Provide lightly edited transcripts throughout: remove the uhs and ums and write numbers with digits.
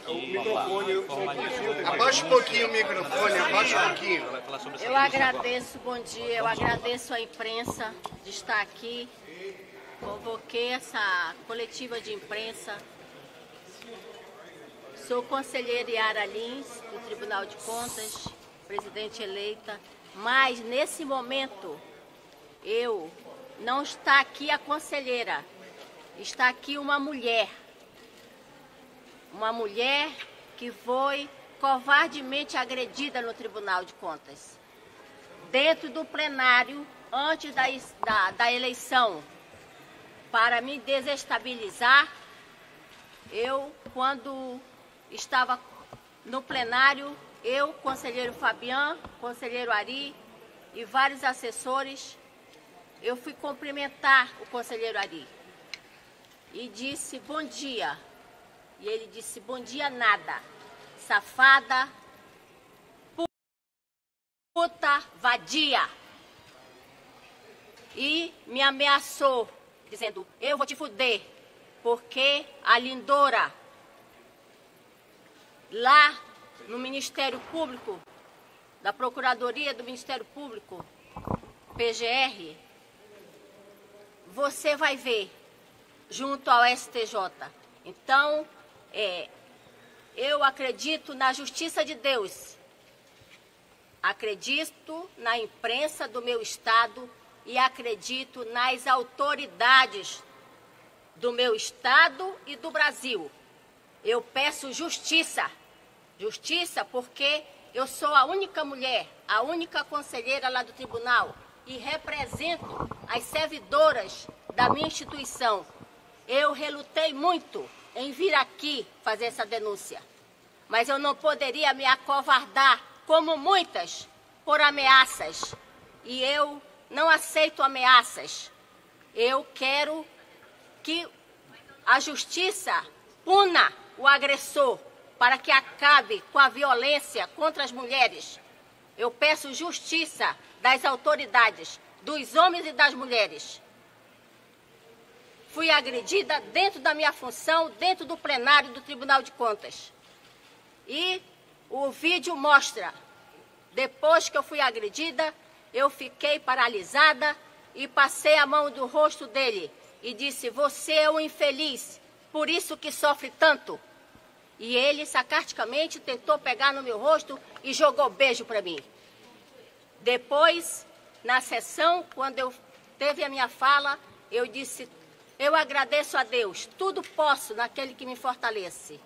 O microfone... Abaixa um pouquinho o microfone, abaixa um pouquinho. Eu agradeço, bom dia, eu agradeço à imprensa de estar aqui. Convoquei essa coletiva de imprensa. Sou conselheira Yara Lins, do Tribunal de Contas, presidente eleita, mas nesse momento não está aqui a conselheira, está aqui uma mulher que foi covardemente agredida no Tribunal de Contas, dentro do plenário, antes da eleição, para me desestabilizar. Quando estava no plenário, conselheiro Fabian, conselheiro Ari e vários assessores, eu fui cumprimentar o conselheiro Ari e disse bom dia. E ele disse bom dia nada, safada, puta, vadia. E me ameaçou, dizendo, eu vou te fuder, porque a Lindora, lá no Ministério Público, da Procuradoria do Ministério Público, PGR, você vai ver, junto ao STJ. Então, eu acredito na justiça de Deus, acredito na imprensa do meu estado e acredito nas autoridades do meu estado e do Brasil. Eu peço justiça, justiça porque eu sou a única mulher, a única conselheira lá do tribunal e represento as servidoras da minha instituição. Eu relutei muito em vir aqui fazer essa denúncia, mas eu não poderia me acovardar, como muitas, por ameaças. E eu não aceito ameaças. Eu quero que a justiça puna o agressor para que acabe com a violência contra as mulheres. Eu peço justiça das autoridades, dos homens e das mulheres. Fui agredida dentro da minha função, dentro do plenário do Tribunal de Contas. E o vídeo mostra, depois que eu fui agredida, eu fiquei paralisada e passei a mão do rosto dele e disse, você é um infeliz, por isso que sofre tanto. E ele, sarcasticamente, tentou pegar no meu rosto e jogou beijo para mim. Depois, na sessão, quando eu teve a minha fala, eu disse, eu agradeço a Deus, tudo posso naquele que me fortalece.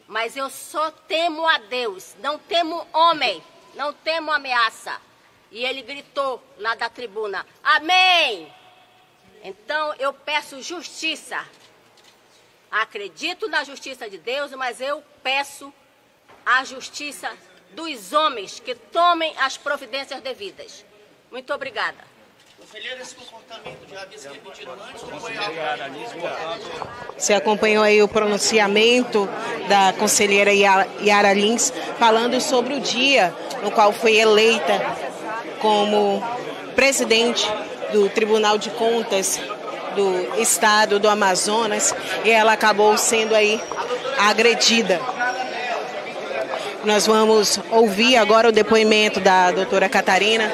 Mas eu só temo a Deus, não temo homem, não temo ameaça. E ele gritou lá da tribuna, amém! Então eu peço justiça. Acredito na justiça de Deus, mas eu peço a justiça dos homens que tomem as providências devidas. Muito obrigada. Conselheira, esse comportamento já havia sido repetido antes? Você acompanhou aí o pronunciamento da conselheira Yara Lins falando sobre o dia no qual foi eleita como presidente do Tribunal de Contas do Estado do Amazonas e ela acabou sendo aí agredida. Nós vamos ouvir agora o depoimento da doutora Catarina,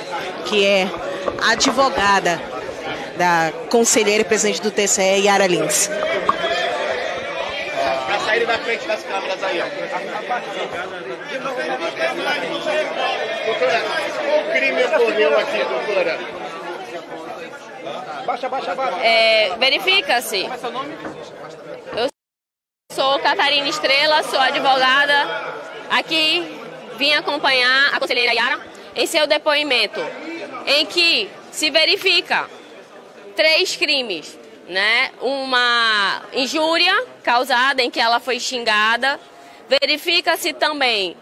que é advogada da conselheira e presidente do TCE, Yara Lins. Para sair da frente das câmeras aí, ó. Doutora, qual crime ocorreu aqui, doutora? Baixa. Verifica-se. Eu sou Catarina Estrela, sou advogada. Aqui vim acompanhar a conselheira Yara em seu depoimento, em que se verifica 3 crimes, né? Uma injúria causada em que ela foi xingada. Verifica-se também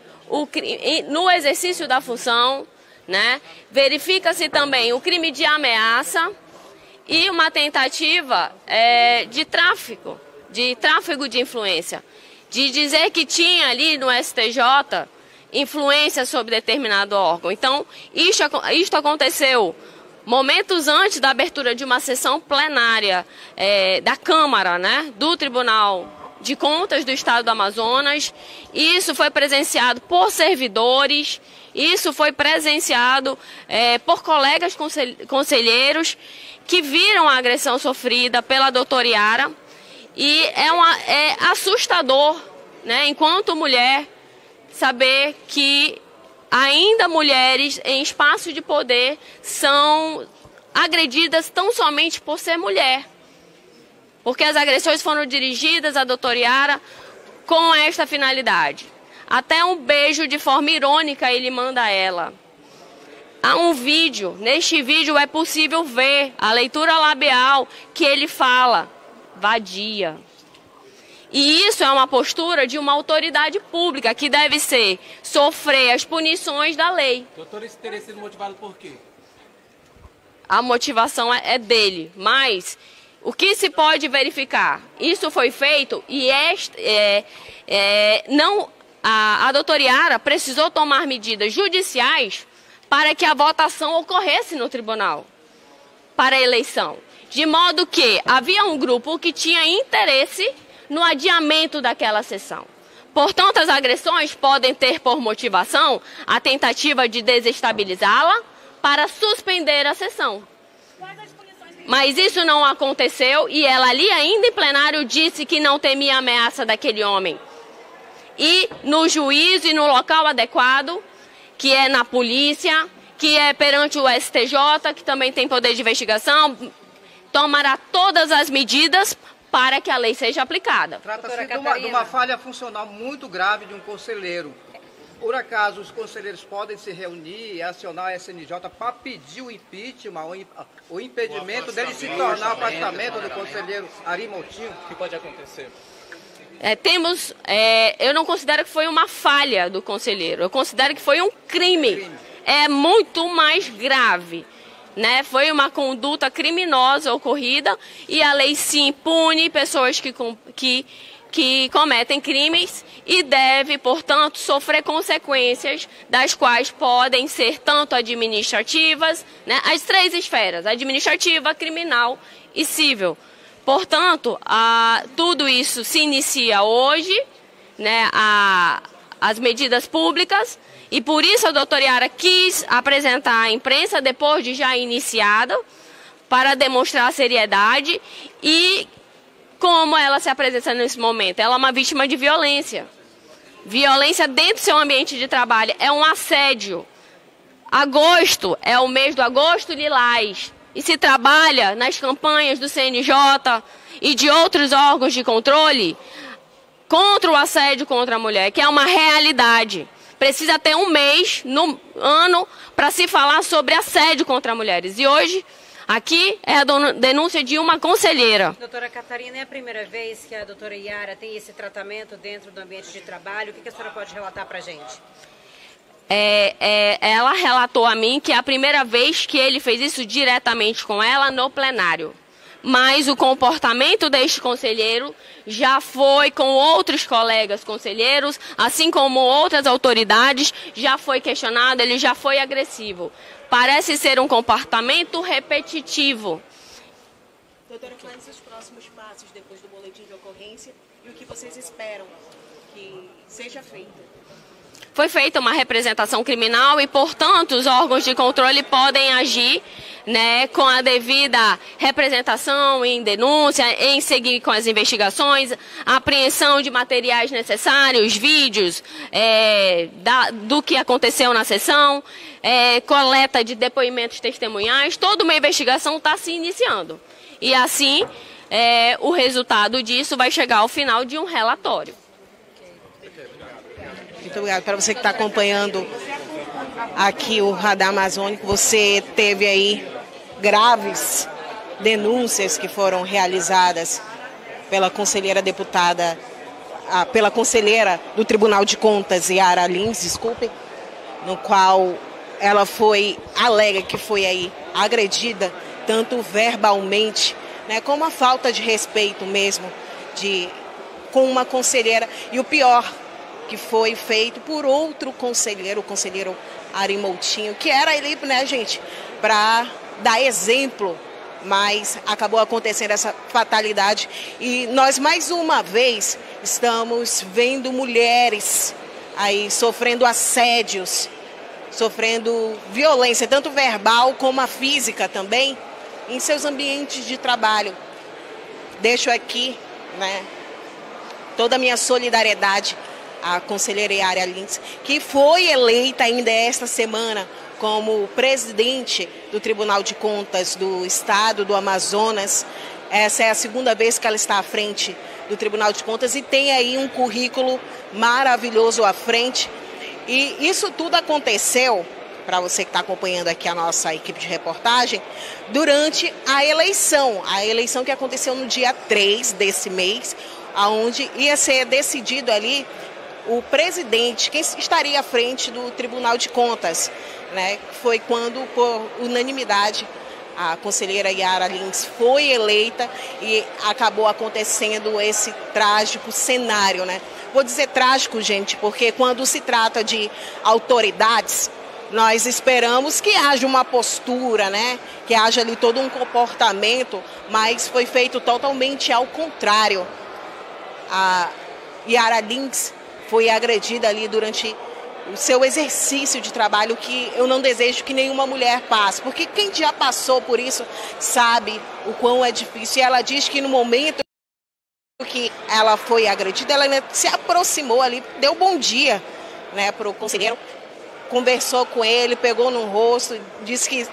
no exercício da função, né? Verifica-se também o crime de ameaça e uma tentativa de tráfico de influência, de dizer que tinha ali no STJ influência sobre determinado órgão. Então, isto aconteceu momentos antes da abertura de uma sessão plenária da Câmara, né, do Tribunal de Contas do Estado do Amazonas. Isso foi presenciado por servidores, isso foi presenciado por colegas conselheiros que viram a agressão sofrida pela doutora Yara. E é assustador, né, enquanto mulher, saber que ainda mulheres em espaço de poder são agredidas tão somente por ser mulher. Porque as agressões foram dirigidas à doutora Yara com esta finalidade. Até um beijo de forma irônica ele manda a ela. Há um vídeo, neste vídeo é possível ver a leitura labial que ele fala, vadia. E isso é uma postura de uma autoridade pública que deve sofrer as punições da lei. Doutora, isso teria sido motivado por quê? A motivação é dele, mas o que se pode verificar? Isso foi feito e a doutora Yara precisou tomar medidas judiciais para que a votação ocorresse no tribunal para a eleição. De modo que havia um grupo que tinha interesse no adiamento daquela sessão. Portanto, as agressões podem ter por motivação a tentativa de desestabilizá-la para suspender a sessão. Mas isso não aconteceu e ela ali ainda em plenário disse que não temia a ameaça daquele homem. E no juízo e no local adequado, que é na polícia, que é perante o STJ, que também tem poder de investigação, tomará todas as medidas para que a lei seja aplicada. Trata-se de uma falha funcional muito grave de um conselheiro. Por acaso, os conselheiros podem se reunir e acionar a SNJ para pedir o impeachment, o impedimento dele se tornar o afastamento do conselheiro Ari Moutinho? O que pode acontecer? Eu não considero que foi uma falha do conselheiro, eu considero que foi um crime. É muito mais grave. Né? Foi uma conduta criminosa ocorrida e a lei sim pune pessoas que cometem crimes e deve, portanto, sofrer consequências das quais podem ser tanto administrativas, né? As 3 esferas, administrativa, criminal e civil. Portanto, tudo isso se inicia hoje, né? As medidas públicas. E por isso a doutora Yara quis apresentar à imprensa, depois de já iniciada, para demonstrar a seriedade e como ela se apresenta nesse momento. Ela é uma vítima de violência. Violência dentro do seu ambiente de trabalho. É um assédio. Agosto é o mês do Agosto Lilás. E se trabalha nas campanhas do CNJ e de outros órgãos de controle contra o assédio contra a mulher, que é uma realidade. Precisa ter um mês no ano para se falar sobre assédio contra mulheres. E hoje, aqui, é a denúncia de uma conselheira. Doutora Catarina, é a primeira vez que a doutora Yara tem esse tratamento dentro do ambiente de trabalho? O que a senhora pode relatar para a gente? Ela relatou a mim que é a primeira vez que ele fez isso diretamente com ela no plenário. Mas o comportamento deste conselheiro já foi com outros colegas conselheiros, assim como outras autoridades, já foi questionado, ele já foi agressivo. Parece ser um comportamento repetitivo. Doutora, quais os próximos passos depois do boletim de ocorrência e o que vocês esperam que seja feito? Foi feita uma representação criminal e, portanto, os órgãos de controle podem agir, né, com a devida representação em denúncia, em seguir com as investigações, apreensão de materiais necessários, vídeos do que aconteceu na sessão, coleta de depoimentos testemunhais. Toda uma investigação está se iniciando. E assim, o resultado disso vai chegar ao final de um relatório. Muito obrigada. Para você que está acompanhando aqui o Radar Amazônico, você teve aí graves denúncias que foram realizadas pela conselheira deputada, pela conselheira do Tribunal de Contas, Yara Lins, desculpe, no qual ela alega que foi aí agredida, tanto verbalmente, né, como a falta de respeito mesmo com uma conselheira. E o pior, que foi feito por outro conselheiro, o conselheiro Ari Moutinho, que era ali, né, gente, para dar exemplo, mas acabou acontecendo essa fatalidade. E nós, mais uma vez, estamos vendo mulheres aí sofrendo assédios, sofrendo violência, tanto verbal como a física também, em seus ambientes de trabalho. Deixo aqui, né, toda a minha solidariedade à conselheira Yara Lins, que foi eleita ainda esta semana como presidente do Tribunal de Contas do Estado do Amazonas. Essa é a segunda vez que ela está à frente do Tribunal de Contas e tem aí um currículo maravilhoso à frente. E isso tudo aconteceu, para você que está acompanhando aqui a nossa equipe de reportagem, durante a eleição que aconteceu no dia 3 desse mês, onde ia ser decidido ali o presidente, quem estaria à frente do Tribunal de Contas, né? Foi quando, por unanimidade, a conselheira Yara Lins foi eleita e acabou acontecendo esse trágico cenário, né? Vou dizer trágico, gente, porque quando se trata de autoridades, nós esperamos que haja uma postura, né? Que haja ali todo um comportamento, mas foi feito totalmente ao contrário. A Yara Lins foi agredida ali durante o seu exercício de trabalho, que eu não desejo que nenhuma mulher passe, porque quem já passou por isso sabe o quão é difícil. E ela diz que no momento que ela foi agredida, ela se aproximou ali, deu bom dia, né, para o conselheiro, conversou com ele, pegou no rosto, disse que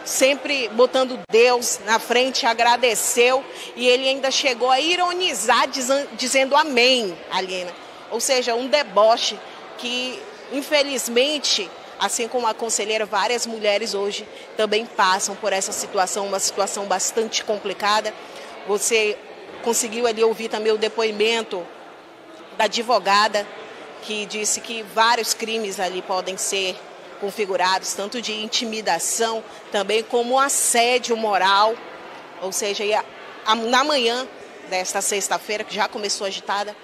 sempre botando Deus na frente, agradeceu, e ele ainda chegou a ironizar dizendo amém, Aliena. Ou seja, um deboche que, infelizmente, assim como a conselheira, várias mulheres hoje também passam por essa situação, uma situação bastante complicada. Você conseguiu ali ouvir também o depoimento da advogada, que disse que vários crimes ali podem ser configurados, tanto de intimidação, também como assédio moral. Ou seja, na manhã desta sexta-feira, que já começou agitada,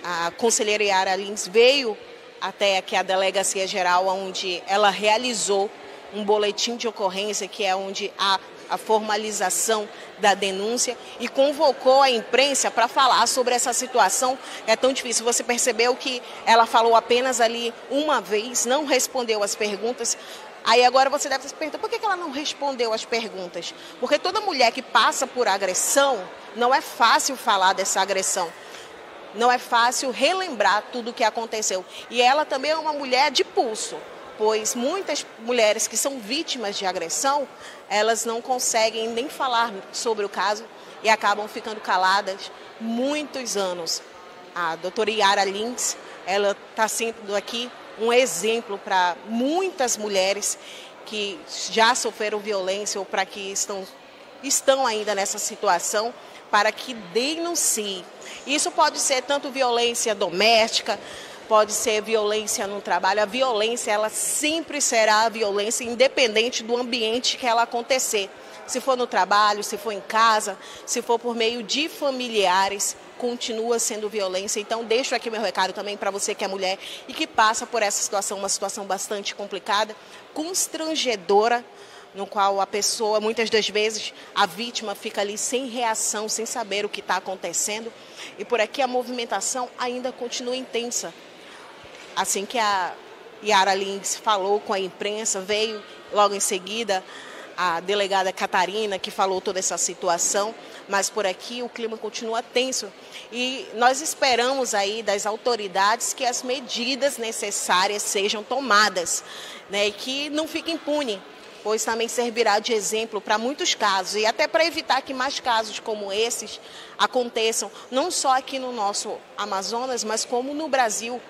a conselheira Yara Lins veio até aqui a Delegacia Geral, onde ela realizou um boletim de ocorrência, que é onde há a formalização da denúncia, e convocou a imprensa para falar sobre essa situação. É tão difícil. Você percebeu que ela falou apenas ali uma vez, não respondeu as perguntas. Aí agora você deve se perguntar, por que ela não respondeu as perguntas? Porque toda mulher que passa por agressão, não é fácil falar dessa agressão. Não é fácil relembrar tudo o que aconteceu. E ela também é uma mulher de pulso, pois muitas mulheres que são vítimas de agressão, elas não conseguem nem falar sobre o caso e acabam ficando caladas muitos anos. A doutora Yara Lins, ela está sendo aqui um exemplo para muitas mulheres que já sofreram violência ou para que estão ainda nessa situação, para que denunciem. Isso pode ser tanto violência doméstica, pode ser violência no trabalho. A violência, ela sempre será a violência, independente do ambiente que ela acontecer. Se for no trabalho, se for em casa, se for por meio de familiares, continua sendo violência. Então, deixo aqui meu recado também para você que é mulher e que passa por essa situação, uma situação bastante complicada, constrangedora, no qual a pessoa, muitas das vezes, a vítima fica ali sem reação, sem saber o que está acontecendo. E por aqui a movimentação ainda continua intensa. Assim que a Yara Lins falou com a imprensa, veio logo em seguida a delegada Catarina, que falou toda essa situação, mas por aqui o clima continua tenso. E nós esperamos aí das autoridades que as medidas necessárias sejam tomadas, né, e que não fique impune, pois também servirá de exemplo para muitos casos e até para evitar que mais casos como esses aconteçam, não só aqui no nosso Amazonas, mas como no Brasil.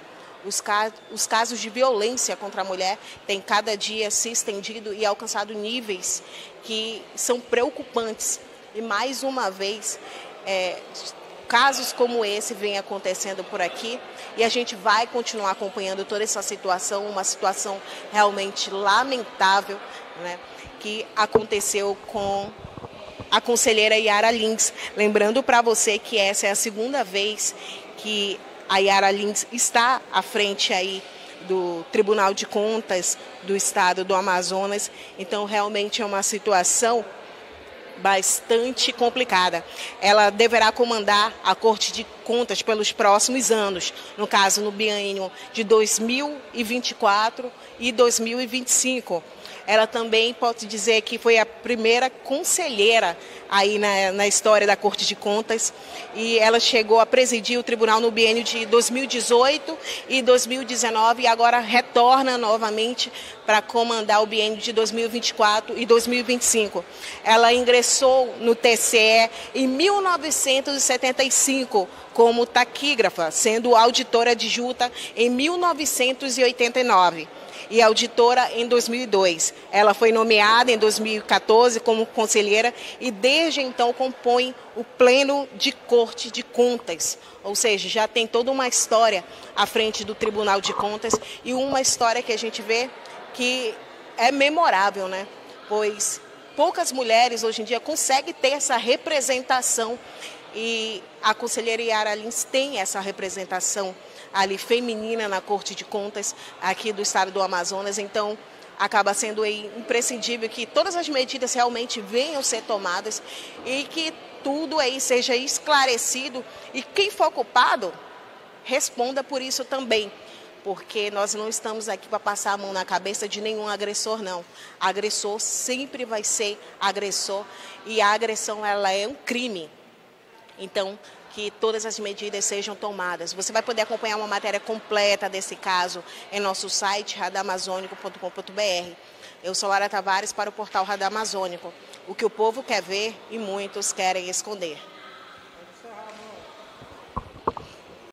Os casos de violência contra a mulher têm cada dia se estendido e alcançado níveis que são preocupantes. E mais uma vez, casos como esse vêm acontecendo por aqui e a gente vai continuar acompanhando toda essa situação, uma situação realmente lamentável, né, que aconteceu com a conselheira Yara Lins. Lembrando para você que essa é a segunda vez que a Yara Lins está à frente aí do Tribunal de Contas do Estado do Amazonas. Então, realmente é uma situação bastante complicada. Ela deverá comandar a Corte de Contas pelos próximos anos, no caso, no biênio de 2024 e 2025. Ela também pode dizer que foi a primeira conselheira aí na história da Corte de Contas, e ela chegou a presidir o tribunal no biênio de 2018 e 2019 e agora retorna novamente para comandar o biênio de 2024 e 2025. Ela ingressou no TCE em 1975 como taquígrafa, sendo auditora adjunta em 1989. E auditora em 2002. Ela foi nomeada em 2014 como conselheira e desde então compõe o Pleno de Corte de Contas, ou seja, já tem toda uma história à frente do Tribunal de Contas e uma história que a gente vê que é memorável, né? Pois poucas mulheres hoje em dia conseguem ter essa representação e a conselheira Yara Lins tem essa representação ali feminina na Corte de Contas aqui do estado do Amazonas, então acaba sendo aí imprescindível que todas as medidas realmente venham ser tomadas e que tudo aí seja esclarecido e quem for culpado responda por isso também, porque nós não estamos aqui para passar a mão na cabeça de nenhum agressor, não. Agressor sempre vai ser agressor e a agressão ela é um crime, então que todas as medidas sejam tomadas. Você vai poder acompanhar uma matéria completa desse caso em nosso site radaramazônico.com.br. Eu sou Lara Tavares para o portal Radar Amazônico. O que o povo quer ver e muitos querem esconder.